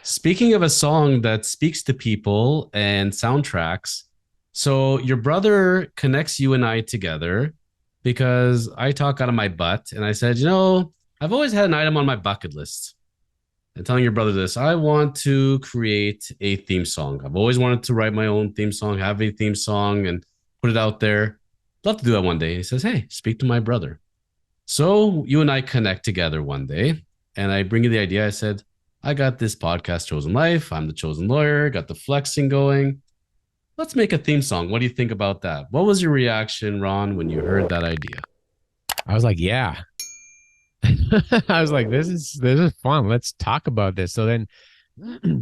Speaking of a song that speaks to people and soundtracks, so your brother connects you and I together because I talk out of my butt and I said, I've always had an item on my bucket list. And telling your brother this, I want to create a theme song. I've always wanted to write my own theme song, have a theme song, and put it out there. Love to do that one day. He says, hey, speak to my brother. So you and I connect together one day, and I bring you the idea. I said, I got this podcast, Chosen Life. I'm the chosen lawyer, got the flexing going. Let's make a theme song. What do you think about that? What was your reaction, Ron, when you heard that idea? I was like, yeah. I was like, this is fun. Let's talk about this. So then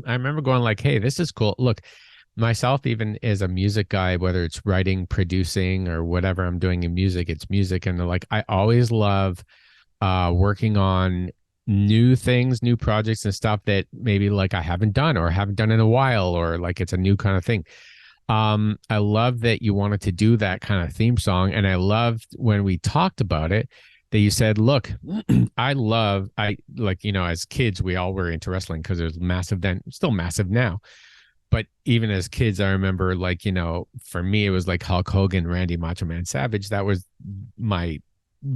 I remember going like, hey, this is cool. Look, myself even as a music guy, whether it's writing, producing, or whatever I'm doing in music, it's music. And like I always love working on new things, new projects and stuff that maybe like I haven't done or haven't done in a while, or like it's a new kind of thing. I love that you wanted to do that kind of theme song. And I loved when we talked about it that you said, look, I like, as kids, we all were into wrestling because it was massive then, still massive now. But even as kids, I remember like, for me, it was like Hulk Hogan, Randy Macho Man Savage. That was my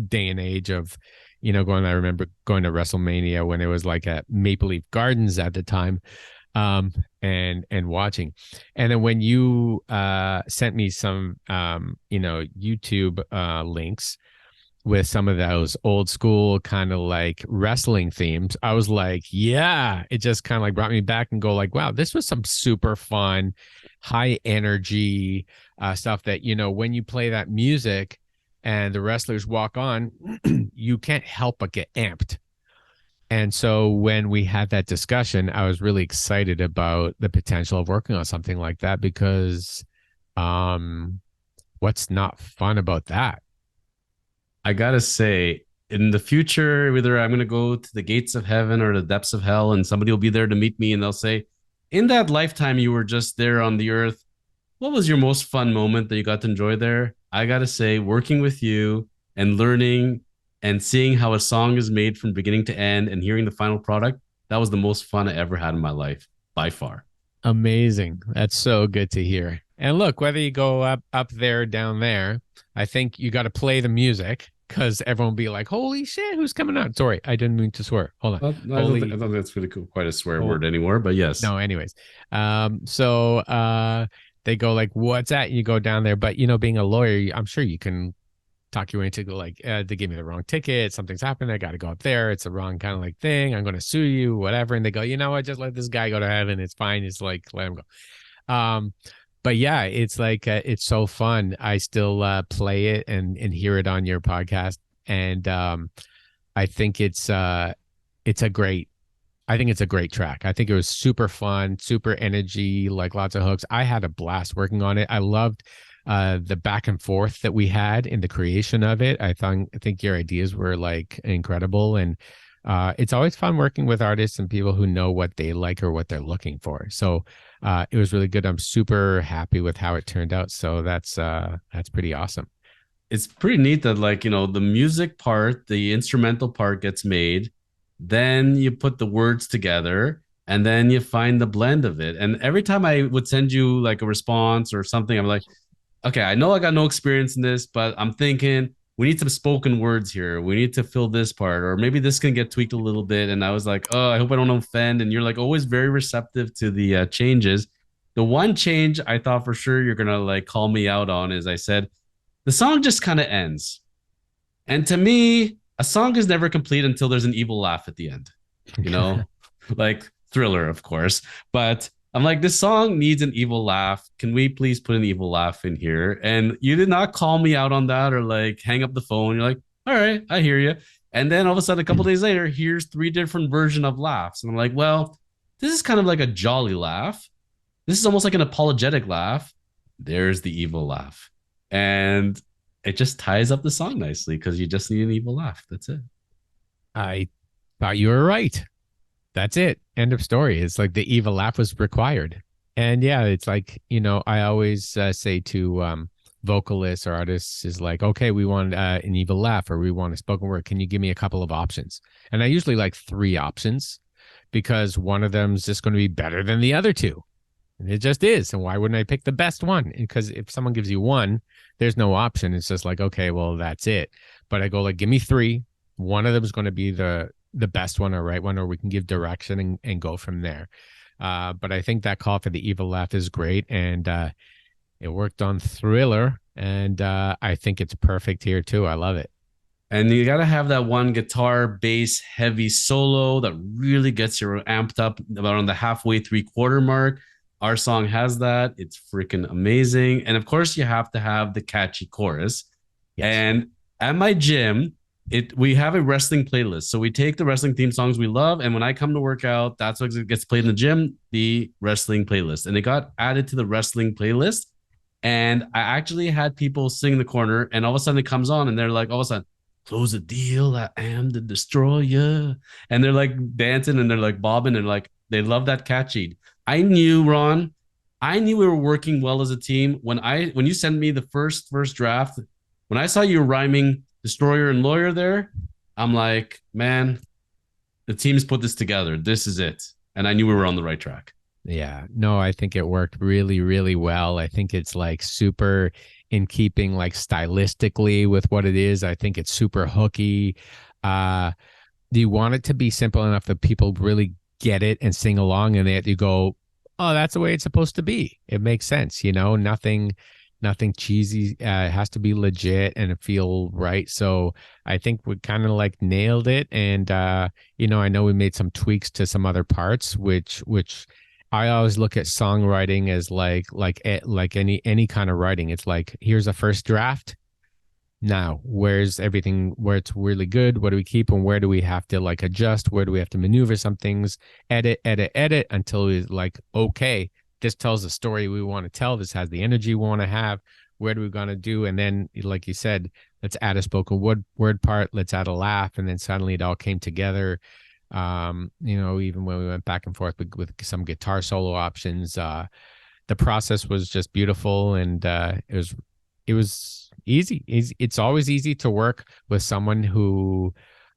day and age of, I remember going to WrestleMania when it was like at Maple Leaf Gardens at the time, and watching. And then when you sent me some YouTube links with some of those old school kind of like wrestling themes, I was like, yeah, it just kind of like brought me back and go like, wow, this was some super fun, high energy stuff that, when you play that music and the wrestlers walk on, you can't help but get amped. And so when we had that discussion, I was really excited about the potential of working on something like that because um, what's not fun about that? I gotta say, in the future, whether I'm gonna go to the gates of heaven or the depths of hell, and somebody will be there to meet me, and they'll say, "In that lifetime, you were just there on the earth. What was your most fun moment that you got to enjoy there?" I gotta say, working with you and learning and seeing how a song is made from beginning to end and hearing the final product, that was the most fun I ever had in my life, by far. Amazing. That's so good to hear. And look, whether you go up there, down there, I think you got to play the music because everyone will be like, "Holy shit, who's coming out?" Sorry, I didn't mean to swear. Hold on. Well, I Holy, don't think that's really cool, quite a swear oh, word anymore, but yes. no. Anyways, they go like, "What's that?" You go down there, but being a lawyer, I'm sure you can talk you into go like, they gave me the wrong ticket. Something's happened. I got to go up there. It's the wrong kind of like thing. I'm going to sue you, whatever. And they go, you know what? Just let this guy go to heaven. It's fine. It's like, let him go. But yeah, it's like, it's so fun. I still play it and hear it on your podcast. And I think it's a great, I think it's a great track. I think it was super fun, super energy, like lots of hooks. I had a blast working on it. I loved the back and forth that we had in the creation of it. I think your ideas were like incredible, and it's always fun working with artists and people who know what they like or what they're looking for. So it was really good. I'm super happy with how it turned out. So that's pretty awesome. It's pretty neat that, like, the music part, the instrumental part gets made, then you put the words together, and then you find the blend of it. And every time I would send you like a response or something, I'm like, okay, I know I got no experience in this, but I'm thinking we need some spoken words here. We need to fill this part, or maybe this can get tweaked a little bit. And I was like, oh, I hope I don't offend. And you're like always very receptive to the changes. The one change I thought for sure you're gonna like call me out on is I said the song just kind of ends. And to me, a song is never complete until there's an evil laugh at the end, you know, like Thriller, of course. But I'm like, this song needs an evil laugh. Can we please put an evil laugh in here? And you did not call me out on that or like hang up the phone. You're like, all right, I hear you. And then all of a sudden, a couple days later, here's three different version of laughs. And I'm like, well, this is kind of like a jolly laugh. This is almost like an apologetic laugh. There's the evil laugh. And it just ties up the song nicely because you just need an evil laugh. That's it. I thought you were right. That's it. End of story. It's like the evil laugh was required. And yeah, it's like, I always say to vocalists or artists is like, okay, we want an evil laugh or we want a spoken word. Can you give me a couple of options? And I usually like three options because one of them's just going to be better than the other two. And it just is. And why wouldn't I pick the best one? Because if someone gives you one, there's no option. It's just like, okay, well, that's it. But I go like, give me three. One of them is going to be the best one or right one, or we can give direction and go from there. But I think that call for the evil laugh is great. And it worked on Thriller. And I think it's perfect here too. I love it. And you got to have that one guitar bass heavy solo that really gets you amped up about on the halfway 3/4 mark. Our song has that. It's freaking amazing. And of course, you have to have the catchy chorus. Yes. And at my gym, we have a wrestling playlist. So we take the wrestling theme songs we love, and when I come to work out, that's what gets played in the gym, the wrestling playlist. And it got added to the wrestling playlist. And I actually had people sing in the corner, and all of a sudden it comes on, and they're like, all of a sudden, close the deal. I am the destroyer. And they're like dancing and they're like bobbing and like they love that catchy. I knew, Ron, I knew we were working well as a team. When you sent me the first draft, when I saw you rhyming destroyer and lawyer there, I'm like, man, the team's put this together. This is it. And I knew we were on the right track. Yeah, no, I think it worked really, really well. I think it's like super in keeping like stylistically with what it is. I think it's super hooky. Uh, do you want it to be simple enough that people really get it and sing along and you go, oh, that's the way it's supposed to be. It makes sense, nothing cheesy. It has to be legit and feel right. So I think we kind of like nailed it. And I know we made some tweaks to some other parts, which I always look at songwriting as like any kind of writing. It's like, here's a first draft. Now, where's everything where it's really good? What do we keep and where do we have to like adjust? Where do we have to maneuver some things? Edit until it's like, okay, this tells the story we want to tell. This has the energy we want to have. Where do we gonna do? And then, like you said, let's add a spoken word part. Let's add a laugh, and then suddenly it all came together. Even when we went back and forth with some guitar solo options, the process was just beautiful, and it was easy. It's always easy to work with someone who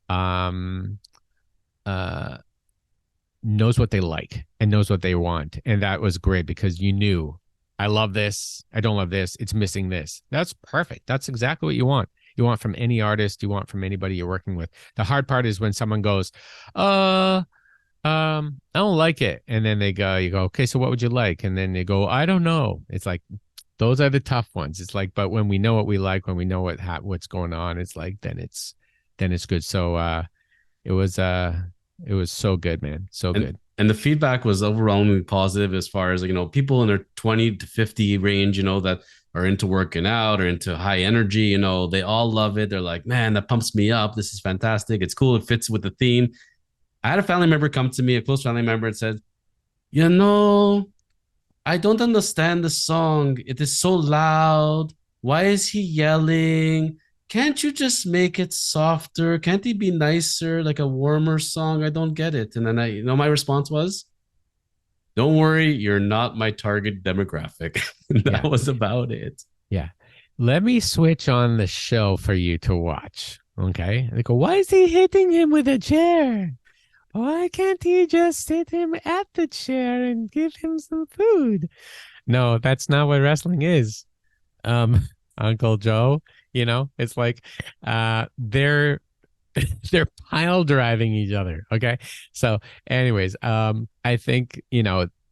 um knows what they like and knows what they want. And that was great because you knew, I love this, I don't love this, it's missing this. That's perfect. That's exactly what you want. You want from any artist, you want from anybody you're working with. The hard part is when someone goes, I don't like it. And then you go, okay, so what would you like? And then they go, I don't know. It's like, those are the tough ones. It's like, but when we know what we like, when we know what's going on, it's like, then it's good. So, it was so good, man. So good. And the feedback was overwhelmingly positive as far as people in their 20 to 50 range, that are into working out or into high energy, they all love it. They're like, man, that pumps me up. This is fantastic. It's cool. It fits with the theme. I had a family member come to me, a close family member, and said, you know, I don't understand the song. It is so loud. Why is he yelling? Can't you just make it softer? Can't he be nicer, like a warmer song? I don't get it. And then my response was, don't worry, you're not my target demographic. That Yeah. was about it. Yeah. Let me switch on the show for you to watch. Okay. They go, why is he hitting him with a chair? Why can't he just sit him at the chair and give him some food? No, that's not what wrestling is. Um, Uncle Joe, it's like they're they're pile driving each other. Okay. So, anyways, I think,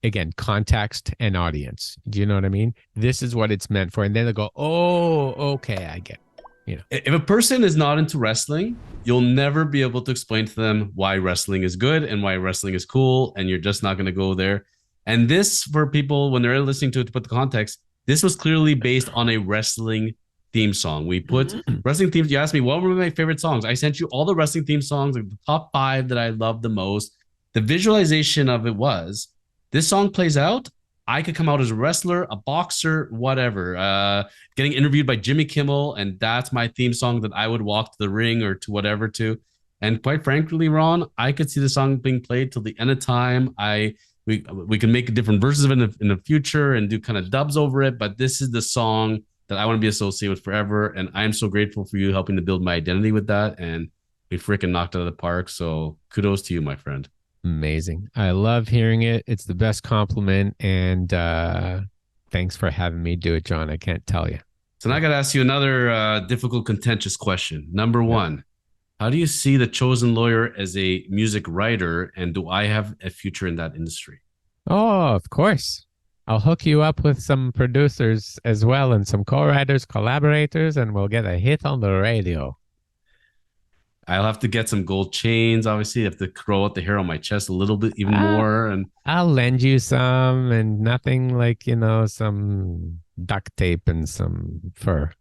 again, context and audience. Do you know what I mean? This is what it's meant for. And then they go, oh, okay, I get If a person is not into wrestling, you'll never be able to explain to them why wrestling is good and why wrestling is cool, and you're just not going to go there. And this, for people when they're listening to put the context, this was clearly based on a wrestling theme song. We put wrestling themes. You asked me what were my favorite songs. I sent you all the wrestling theme songs, like the top 5 that I loved the most. The visualization of it was, this song plays out, I could come out as a wrestler, a boxer, whatever. Getting interviewed by Jimmy Kimmel, and that's my theme song that I would walk to the ring or to whatever to. And quite frankly, Ron, I could see the song being played till the end of time. We can make different versions of it in the future and do kind of dubs over it, but this is the song that I want to be associated with forever. And I'm so grateful for you helping to build my identity with that. And we freaking knocked it out of the park. So kudos to you, my friend. Amazing. I love hearing it. It's the best compliment. And thanks for having me do it, John. I can't tell you. So now I got to ask you another difficult, contentious question. Number Yeah. one, how do you see the chosen lawyer as a music writer, and do I have a future in that industry? Oh, of course. I'll hook you up with some producers as well and some co-writers, collaborators, and we'll get a hit on the radio. I'll have to get some gold chains. Obviously, I have to grow out the hair on my chest a little bit, even Ah, more. And I'll lend you some and nothing like, some duct tape and some fur.